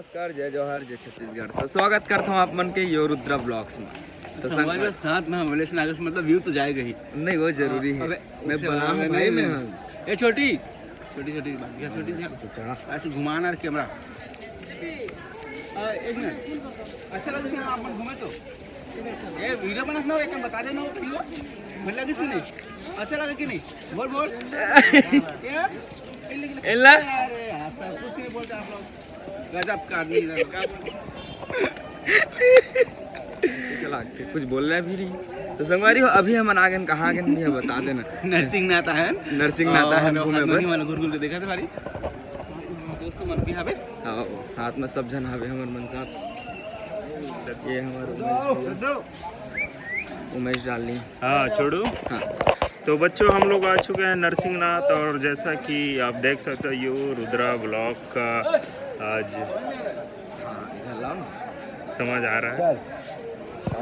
नमस्कार, जय जवाहर, जय छत्तीसगढ़। तो स्वागत करता हूँ आप मन के यो रुद्रा ब्लॉग्स में। तो संगवारी साथ में हम नागस मतलब व्यू तो जाएगा ही नहीं, वो जरूरी है। मैं बना भाई में ये छोटी छोटी छोटी छोटी ऐसे घुमाना कैमरा। एक मिनट, अच्छा लगे आप मन घूमे तो ये वीडियो बनाना हो, एक बता देना हो वीडियो मन लगे कि नहीं, अच्छा लगा कि नहीं, बोल बोल क्या एला अरे सब कुछ नहीं बोलते आप लोग, गजब का आदमी चला कुछ बोल रहे भी नहीं। तो संगवारी हो अभी हम आगे कहाँ गए भी है बता देना। नर्सिंग नाता है, नर्सिंग नाता है घूमे पर मन गुरगुर के देखा था भारी दोस्तों मन भी हवे। हां साथ में सब जन हवे हमर मन साथ। ये हमारा उमेश डालनी। हाँ छोड़ू। हाँ तो बच्चों हम लोग आ चुके हैं नरसिंहनाथ, और जैसा कि आप देख सकते हो ये रुद्रा ब्लॉक का आज समझ आ रहा है।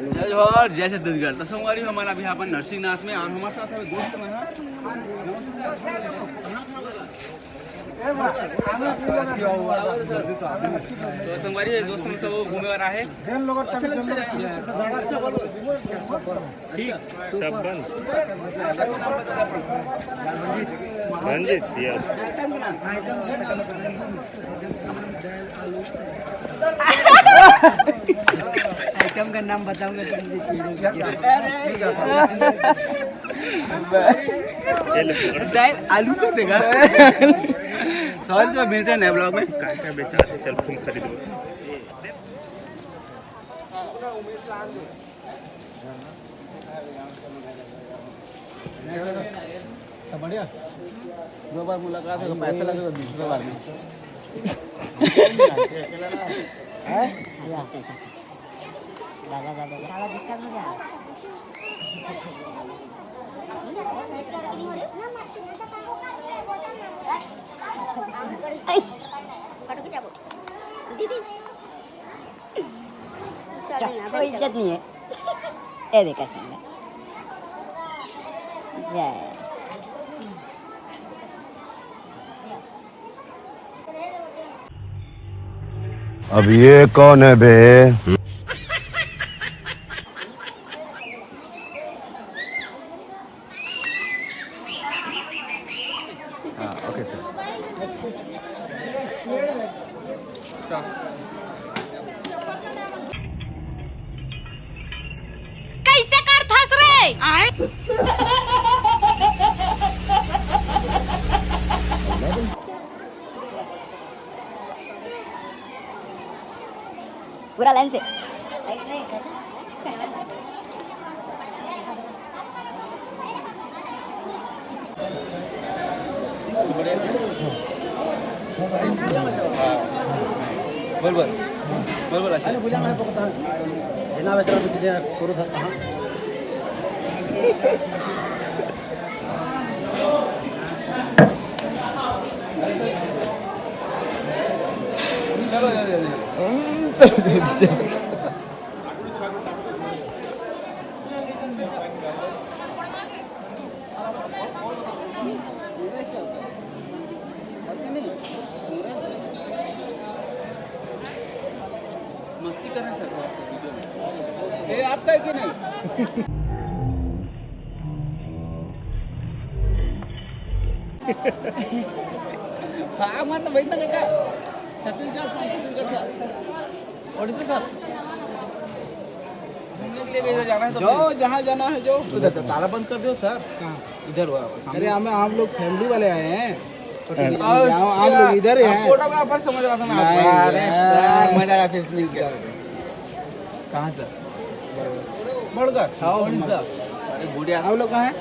जय जवाहर, जय छत्तीसगढ़। तो संगवारी हमारा अभी यहाँ पर नरसिंहनाथ में और हमारे साथ है दोस्त में तो संगवारी दोस्त में सब घूमे वाला है। ठीक सब बंद। रंजित यस। आइटम का नाम बताऊंगा आलू कर देगा। सॉरी तो मिलते हैं नए ब्लॉग में। क्या बेचाते, चल फूल खरीद लो। बढ़िया, दो बार मुलाकात है, पैसा लगेगा दूसरा बार में। दीदी कोई इज्जत नहीं है। ये देखा जय अब ये कौन है बे? Okay sir. कैसे कर थस रे पूरा लाइन से बोल बोल बोल बोल अच्छा मस्ती करना सर ये आपका है कि नहीं? हाँ मत बैठना क्या छत्तीसगढ़ सर ओडिशा सर घूमने के लिए इधर जाना है जो जहाँ जाना है जो उधर ताला बंद कर दो सर। इधर अरे हम लोग फैमिली वाले आए हैं, हम लोग इधर हैं। फोटोग्राफर समझ रहा था मैं आपको। अरे सर मजा आया फिर मिलकर। कहाँ सर? बड़गढ़ उड़ीसा। अरे बढ़िया। आप लोग कहाँ हैं?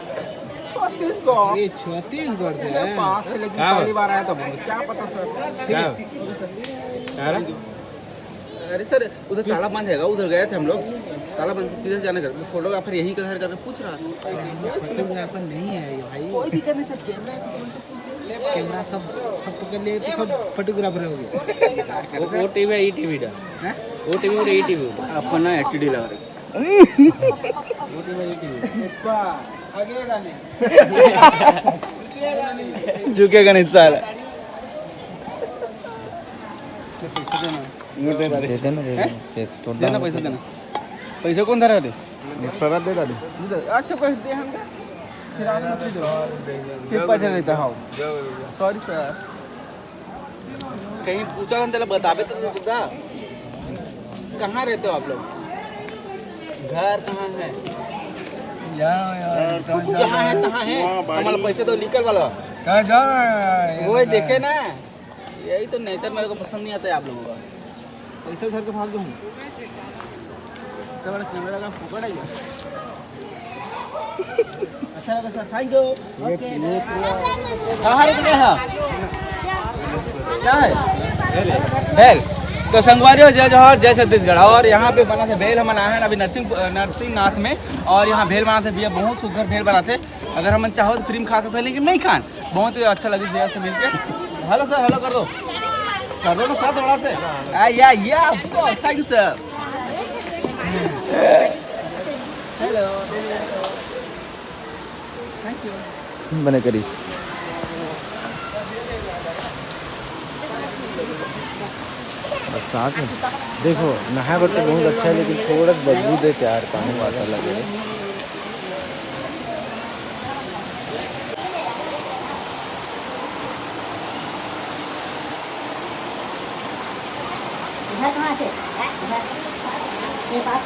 छत्तीसगढ़। ये छत्तीसगढ़ से हैं। पाक से लेकिन पहली बार आया था, क्या पता सर। अरे सर उधर ताला बंद है, उधर गए थे हम लोग, ताला बंद किधर जाने कर फोटोग्राफर यहीं का घर करके पूछ रहा था। फोटोग्राफर नहीं है ये भाई, कोई दिक्कत नहीं सर, कैमरा सब पकड़ लिए तो सब फोटोग्राफर हो गए। वो टीवी है, ई टीवी दा वो टीवी और ई टीवी अपना एटीडी लगा रहे वो टीवी ई टीवी झुकेगा नहीं साला। दे देना देना पैसा देना पैसे कौन धरा रे शराब दे डाली अच्छा पैसे दे हम फिर आप मत दो फिर पैसा रहता हाँ सॉरी सर कहीं पूछा हम तेरा बतावे तो दादा कहाँ रहते हो आप लोग घर कहाँ है जहाँ है तहाँ है हमारा पैसे तो निकल वाला वो देखे ना यही तो नेचर मेरे को पसंद नहीं आता है आप लोगों का पैसे उधर के भाग दो कैमरा का पकड़ है अच्छा लगा सर थैंक यू कहाँ रुक गए हैं क्या है भेल तो संगवारियों जय जौहर जय छत्तीसगढ़ और यहाँ पे बना थे भेल हम बनाए हैं अभी नरसिंहनाथ में और यहाँ भेल बनाते भैया बहुत सुंदर भेल बनाते अगर हम चाहो तो फ्री में खा सकते हैं लेकिन नहीं खान बहुत ही अच्छा लगी भैया से मिलकर हेलो सर हेलो कर दो ना साथ बड़ा से या thank you sir hello thank you बने करीस साथ में देखो नहा तो बहुत अच्छा है लेकिन थोड़ा बदबू दे यार पानी वाटर लगे घर कहाँ से ये पास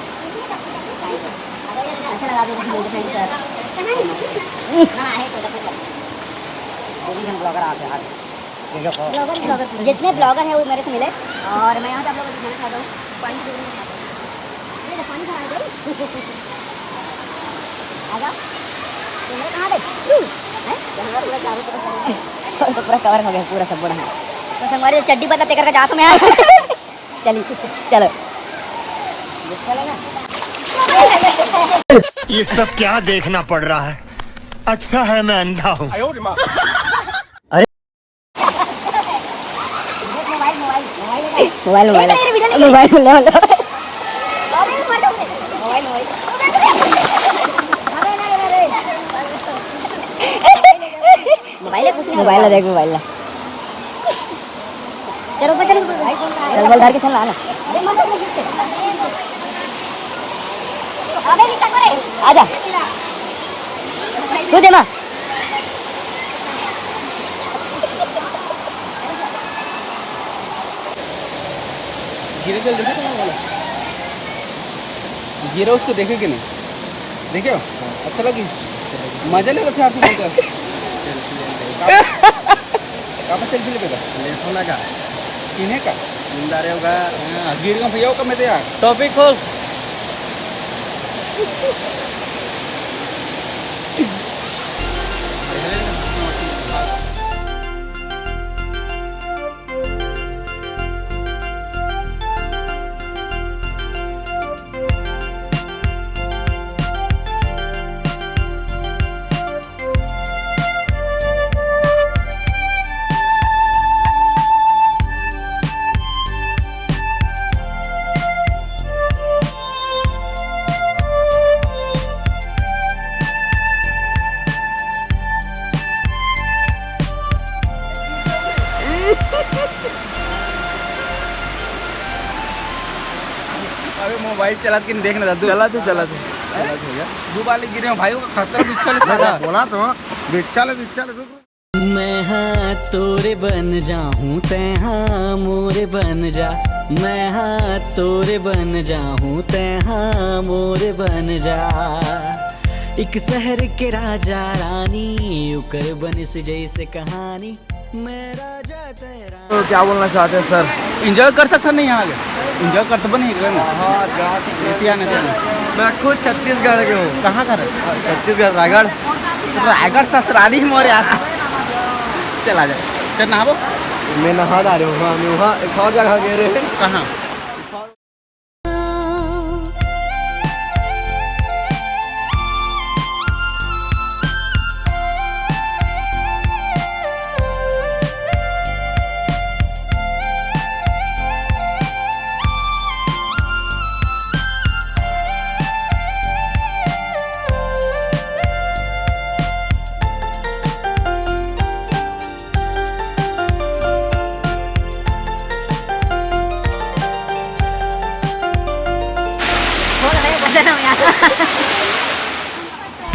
अच्छा लगा दे थैंक सर ना है तो ब्लॉगर आते हैं ब्लॉगर जितने ब्लॉगर हैं वो मेरे से मिले और मैं यहाँ पे आप लोगों को दिखाना चाहता हूँ पानी खा रहा आजा कैमरा कहाँ गए कैमरा पूरा चारों तरफ पूरा कवर हो गया पूरा सब बड़ा है तो संगवारी चड्डी बदला करके जाता मैं चलिए चलो ये सब क्या देखना पड़ रहा है अच्छा है मैं अंधा हूँ मोबाइल कुछ नहीं मोबाइल देख मोबाइल चलो ऊपर चल बोल धर के चल ना आजा तू दे माँ गिरे चल देखे तो वाला गिरा उसको देखे कि नहीं देखे अच्छा लगी मजा लेगा थे आपको बोलते कहाँ पर सेल्फी लेगा लेना का किन्हें का जिंदा रहे होगा गिर का भैया का मैं तो यार टॉपिक खोल अबे मोबाइल चला के देखना दादू चला तू दो बाले गिरे भाई का खतरा बिच्छा ले सादा बोला तो बिच्छा ले मैं हाँ तोरे बन जाऊं ते हाँ मोरे बन जा मैं हाँ तोरे बन जाऊं ते हाँ मोरे बन जा एक शहर के राजा रानी उकर बनिस जैसे कहानी मैं राजा तेरा तो क्या बोलना चाहते हैं सर एंजॉय कर सकता नहीं यहाँ एंजॉय करते बन नहीं करना मैं खुद छत्तीसगढ़ के हूँ कहाँ का है छत्तीसगढ़ रायगढ़ ससुराली ही मोर यार चला जाए चल नहाबो मैं नहा रहा हूँ वहाँ एक और जगह गए रहे कहाँ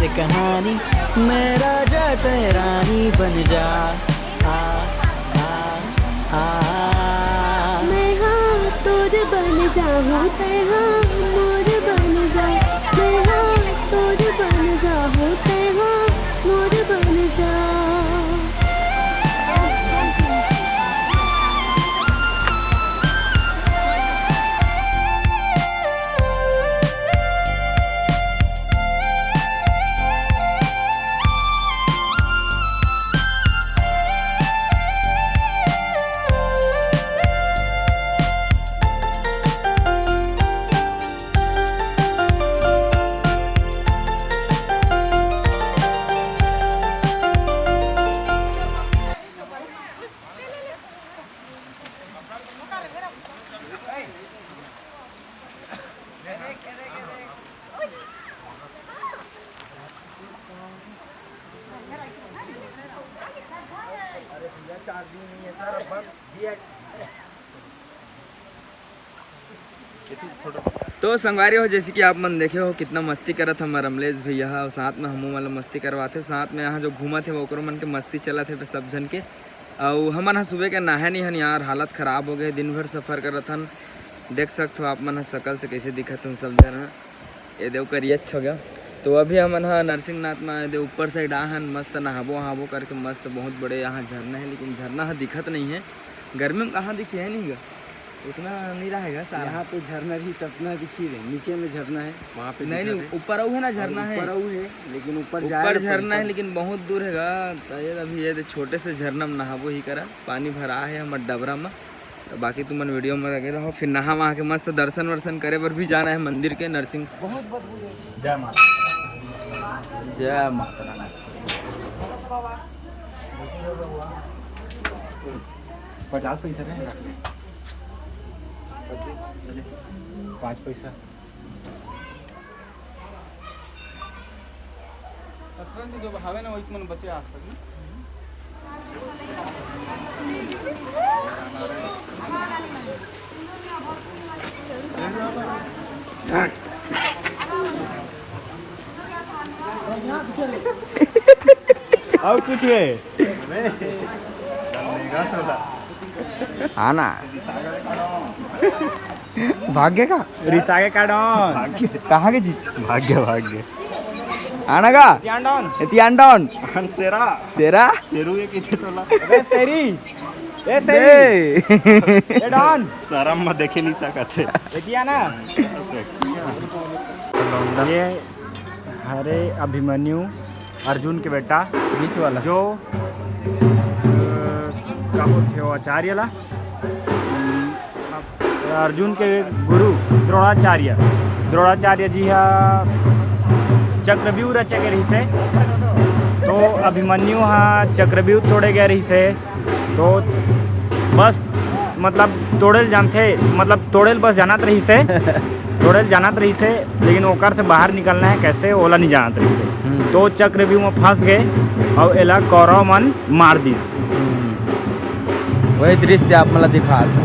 से कहानी, मैं राजा तय रानी बन जा। आ आ आ मैं हाँ तोर बन जाऊँ तै हाँ मोर बन जा। मैं हाँ तोर बन जाऊँ तै हाँ मोर बन जा। तो संगवारी हो, जैसे कि आप मन देखे हो कितना मस्ती करत हमार अमलेश भैया और साथ में हमू वाला मस्ती करवाते हो। साथ में यहाँ जो घूमा थे वो मन के मस्ती चला थे सब जन के। और हमन हा सुबह के नहा नहीं हन यार, हालत ख़राब हो गए, दिन भर सफ़र करत हन। देख सकते हो आप मन शकल से कैसे दिखत हन सब जन। ये देव करियच हो गया। तो अभी हमन हा नरसिंहनाथ में ऊपर साइड आहन, मस्त नहाबो वहाबो करके मस्त बहुत बड़े यहाँ झरना है, लेकिन झरना हा दिखत नहीं है। गर्मी में कहाँ दिखे है नहीं गा, उतना नहीं रहेगा सारा। यहाँ पे झरना भी ततना दिखी रहे, नीचे में झरना है वहाँ पे नहीं ऊपर है ना झरना है, ऊपर है, लेकिन ऊपर झरना है लेकिन बहुत दूर हैगा। तो ये अभी ये छोटे से झरना में नहाबो ही करा, पानी भरा है हमारे डबरा में। तो बाकी तुम वीडियो में लगे रहो। फिर नहा वहाँ के मस्त दर्शन वर्शन करे पर भी जाना है मंदिर के नरसिंह। जय माता, जय माता रानी। 50 पैसा रहेगा, 5 पैसा। जो हवे ना वही मन बचे आज तक। और कुछ है आना भाग्य का रिसागे का डॉन कहाँ के जी भाग्य भाग्य आना का डॉन एतियान सेरा सेरा सेरू ये किसे तोला अबे सेरी ए दे सेरी ए डॉन शर्म में देखे नहीं सकते। एतिया ना ये हरे अभिमन्यु अर्जुन के बेटा बीच वाला जो क्या बोलते हो आचार्य ला अर्जुन के गुरु द्रोणाचार्य जी हा चक्रव्यूह रचे के रही से। तो अभिमन्यु हा चक्रव्यूह तोड़े गए रही से। तो बस मतलब तोड़ेल जानते, मतलब तोड़ेल बस जानत रही से तोड़ेल जानत रही से, लेकिन ओकर से बाहर निकलना है कैसे ओला नहीं जानत रही से। तो चक्रव्यूह में फंस गए और एला कौरव मन मार दिस। वही दृश्य आप मतलब दिखा था।